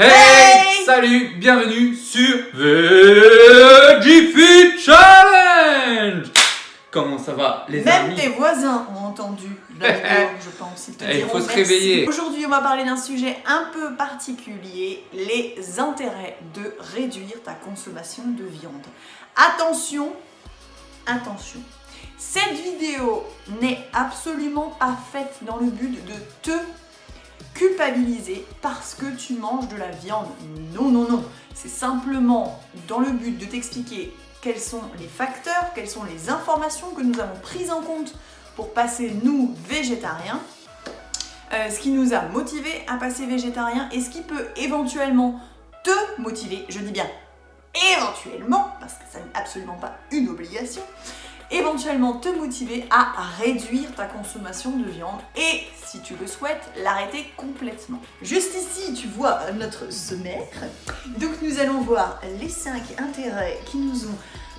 Hey! Salut, bienvenue sur VeggieFit Challenge. Comment ça va les amis? Même tes voisins ont entendu la vidéo, je pense. Ils te diront Il faut se merci. réveiller. Aujourd'hui, on va parler d'un sujet un peu particulier, les intérêts de réduire ta consommation de viande. Attention, attention. Cette vidéo n'est absolument pas faite dans le but de te culpabiliser parce que tu manges de la viande. Non, non, non. C'est simplement dans le but de t'expliquer quels sont les facteurs, quelles sont les informations que nous avons prises en compte pour passer, nous, végétariens, ce qui nous a motivés à passer végétarien et ce qui peut éventuellement te motiver, je dis bien éventuellement, parce que ça n'est absolument pas une obligation, éventuellement te motiver à réduire ta consommation de viande et, si tu le souhaites, l'arrêter complètement. Juste ici, tu vois notre sommaire. Donc nous allons voir les 5 intérêts qui nous ont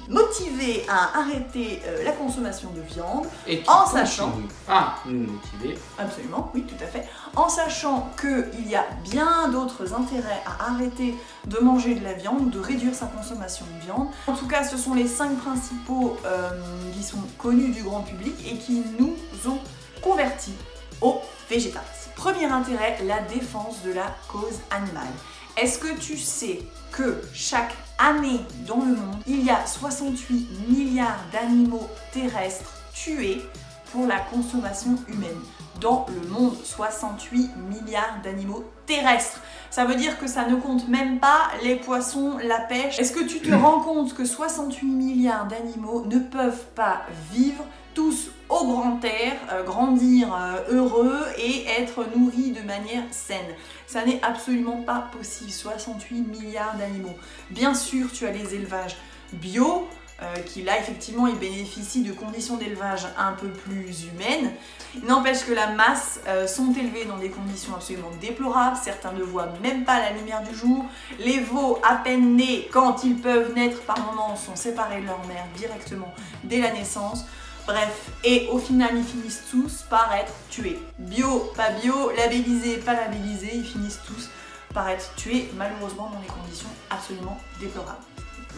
motivés à arrêter la consommation de viande, Et en sachant à nous motiver. Absolument, oui, tout à fait. En sachant qu'il y a bien d'autres intérêts à arrêter de manger de la viande ou de réduire sa consommation de viande. En tout cas, ce sont les 5 principaux qui sont connus du grand public et qui nous ont convertis au végétarisme. Premier intérêt, la défense de la cause animale. Est-ce que tu sais que chaque année dans le monde, il y a 68 milliards d'animaux terrestres tués pour la consommation humaine? Dans le monde, 68 milliards d'animaux terrestres. Ça veut dire que ça ne compte même pas les poissons, la pêche. Est-ce que tu te rends compte que 68 milliards d'animaux ne peuvent pas vivre tous au grand air, grandir heureux et être nourris de manière saine? Ça n'est absolument pas possible, 68 milliards d'animaux. Bien sûr, tu as les élevages bio, qui là effectivement ils bénéficient de conditions d'élevage un peu plus humaines. Il n'empêche que la masse sont élevés dans des conditions absolument déplorables, certains ne voient même pas la lumière du jour. Les veaux à peine nés, quand ils peuvent naître par moments, sont séparés de leur mère directement dès la naissance. Bref, et au final ils finissent tous par être tués. Bio, pas bio, labellisé, pas labellisé, ils finissent tous par être tués malheureusement dans des conditions absolument déplorables.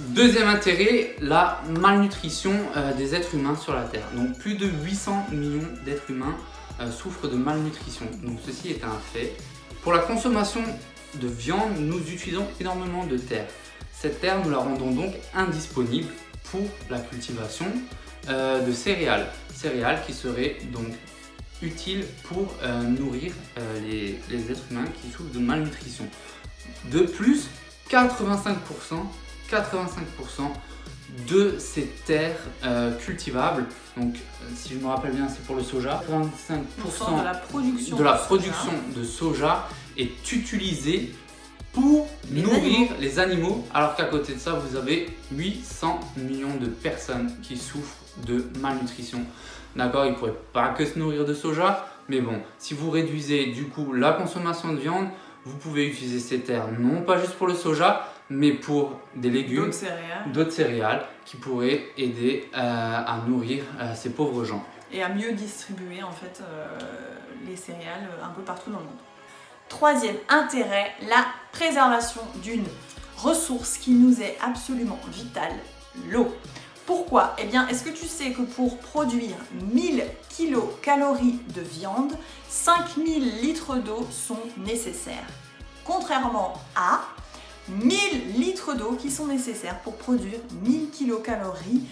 Deuxième intérêt, la malnutrition des êtres humains sur la Terre. Donc plus de 800 millions d'êtres humains souffrent de malnutrition. Donc ceci est un fait. Pour la consommation de viande, nous utilisons énormément de terre. Cette terre, nous la rendons donc indisponible pour la cultivation de céréales. Céréales qui seraient donc utiles pour nourrir les êtres humains qui souffrent de malnutrition. De plus, 85% de ces terres cultivables, donc si je me rappelle bien c'est pour le soja, 85% de la production de soja est utilisé pour nourrir les animaux, alors qu'à côté de ça vous avez 800 millions de personnes qui souffrent de malnutrition. D'accord, ils ne pourraient pas que se nourrir de soja, mais bon, si vous réduisez du coup la consommation de viande, vous pouvez utiliser ces terres non pas juste pour le soja, mais pour des légumes, d'autres céréales qui pourraient aider à nourrir ces pauvres gens. Et à mieux distribuer en fait les céréales un peu partout dans le monde. Troisième intérêt, la préservation d'une ressource qui nous est absolument vitale, l'eau. Pourquoi? Eh bien, est-ce que tu sais que pour produire 1000 kilocalories de viande, 5000 litres d'eau sont nécessaires? Contrairement à 1000 litres d'eau qui sont nécessaires pour produire 1000 kilocalories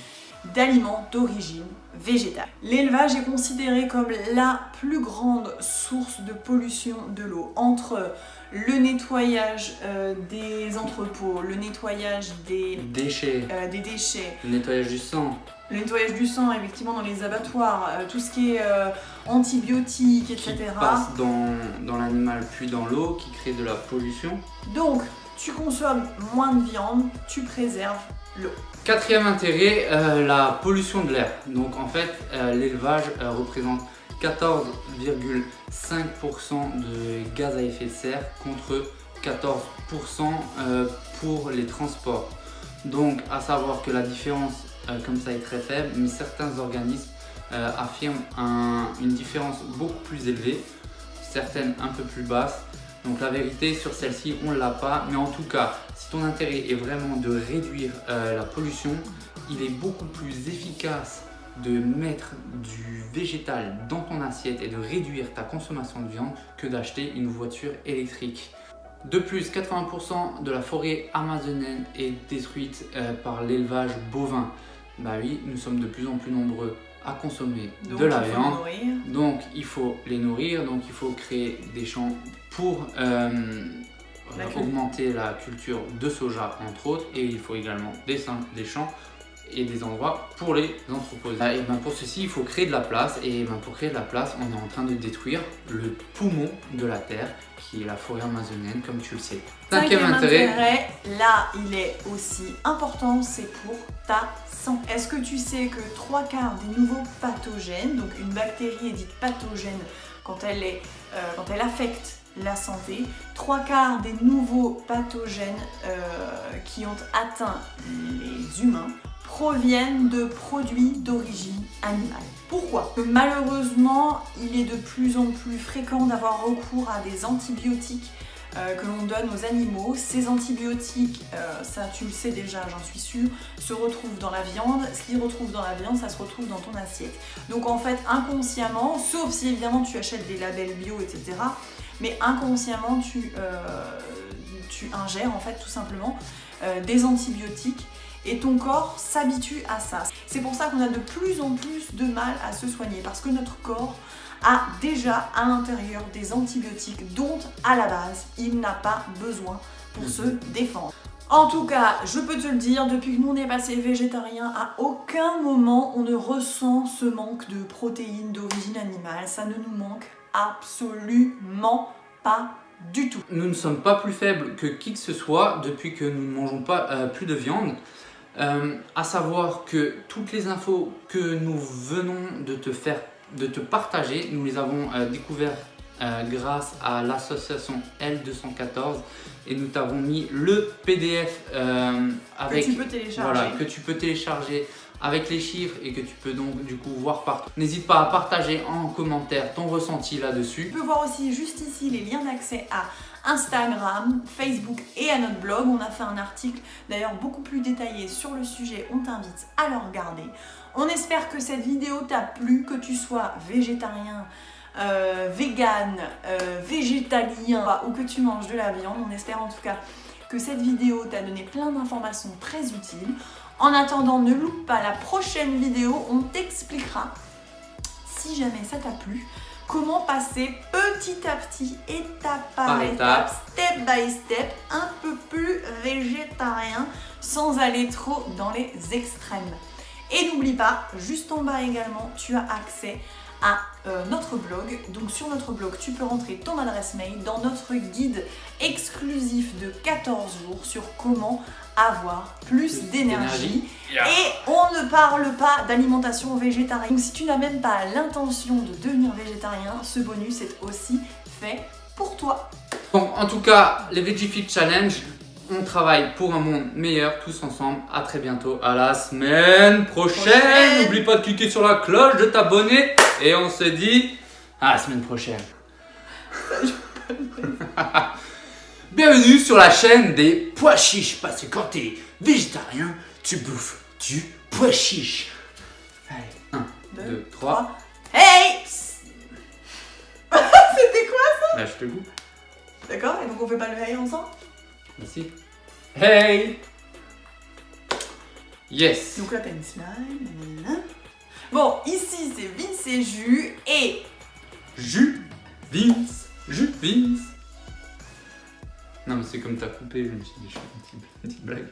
d'aliments d'origine végétale. L'élevage est considéré comme la plus grande source de pollution de l'eau, entre le nettoyage des entrepôts, le nettoyage des déchets, Le nettoyage du sang. Le nettoyage du sang, effectivement, dans les abattoirs, tout ce qui est antibiotiques, etc. Qui passe dans l'animal puis dans l'eau, qui crée de la pollution. Donc, tu consommes moins de viande, tu préserves l'eau. Quatrième intérêt, la pollution de l'air. Donc en fait, l'élevage représente 14,5% de gaz à effet de serre contre 14% pour les transports. Donc à savoir que la différence comme ça est très faible, mais certains organismes affirment une différence beaucoup plus élevée, certaines un peu plus basses. Donc la vérité sur celle-ci, on ne l'a pas. Mais en tout cas, si ton intérêt est vraiment de réduire la pollution, il est beaucoup plus efficace de mettre du végétal dans ton assiette et de réduire ta consommation de viande que d'acheter une voiture électrique. De plus, 80% de la forêt amazonienne est détruite par l'élevage bovin. Bah oui, nous sommes de plus en plus nombreux à consommer de la viande, donc il faut les nourrir, donc il faut créer des champs pour augmenter la culture de soja entre autres, et il faut également des champs et des endroits pour les entreposer. Et ben pour ceci, il faut créer de la place, et ben pour créer de la place, on est en train de détruire le poumon de la terre, qui est la forêt amazonienne, comme tu le sais. Cinquième intérêt, là il est aussi important, c'est pour ta santé. Est-ce que tu sais que 3/4 des nouveaux pathogènes, donc une bactérie est dite pathogène quand elle affecte la santé, 3/4 des nouveaux pathogènes qui ont atteint les humains proviennent de produits d'origine animale. Pourquoi? Malheureusement, il est de plus en plus fréquent d'avoir recours à des antibiotiques que l'on donne aux animaux. Ces antibiotiques, ça tu le sais déjà, j'en suis sûre, se retrouvent dans la viande. Ce qui se retrouve dans la viande, ça se retrouve dans ton assiette. Donc en fait, inconsciemment, sauf si évidemment tu achètes des labels bio, etc., mais inconsciemment, tu ingères en fait tout simplement des antibiotiques. Et ton corps s'habitue à ça. C'est pour ça qu'on a de plus en plus de mal à se soigner, parce que notre corps a déjà à l'intérieur des antibiotiques dont à la base il n'a pas besoin pour se défendre. En tout cas, je peux te le dire, depuis que nous on est passé végétarien, à aucun moment on ne ressent ce manque de protéines d'origine animale. Ça ne nous manque absolument pas du tout. Nous ne sommes pas plus faibles que qui que ce soit depuis que nous ne mangeons pas plus de viande. À savoir que toutes les infos que nous venons de te partager, nous les avons découvertes grâce à l'association L214, et nous t'avons mis le PDF avec, que tu peux télécharger. Voilà, que tu peux télécharger avec les chiffres et que tu peux donc du coup voir partout. N'hésite pas à partager en commentaire ton ressenti là-dessus. Tu peux voir aussi juste ici les liens d'accès à Instagram, Facebook et à notre blog. On a fait un article d'ailleurs beaucoup plus détaillé sur le sujet, on t'invite à le regarder. On espère que cette vidéo t'a plu, que tu sois végétarien, vegan, végétalien ou que tu manges de la viande. On espère en tout cas que cette vidéo t'a donné plein d'informations très utiles. En attendant, ne loupe pas la prochaine vidéo, on t'expliquera, si jamais ça t'a plu, comment passer petit à petit, étape par étape, step by step, un peu plus végétarien, sans aller trop dans les extrêmes. Et n'oublie pas, juste en bas également, tu as accès à notre blog. Donc sur notre blog, tu peux rentrer ton adresse mail dans notre guide exclusif de 14 jours sur comment avoir plus d'énergie. Yeah. Et on ne parle pas d'alimentation végétarienne. Donc si tu n'as même pas l'intention de devenir végétarien, ce bonus est aussi fait pour toi. Donc en tout cas, les VeggieFit Challenge, on travaille pour un monde meilleur tous ensemble. À très bientôt, à la semaine prochaine. N'oublie pas de cliquer sur la cloche, de t'abonner, et on se dit à la semaine prochaine. Bienvenue sur la chaîne des pois chiches, parce que quand t'es végétarien, tu bouffes du pois chiche. Allez, 1, 2, 3. Hey. C'était quoi ça? Là, je te goûte. D'accord, et donc on fait pas le hey ensemble? Merci. Hey. Yes. Donc là t'as une slime, nanana. Bon, ici c'est Vince et Jus, et... Jus, Vince, Jus, Vince. Non mais c'est comme t'as coupé, je me suis dit je fais une petite blague.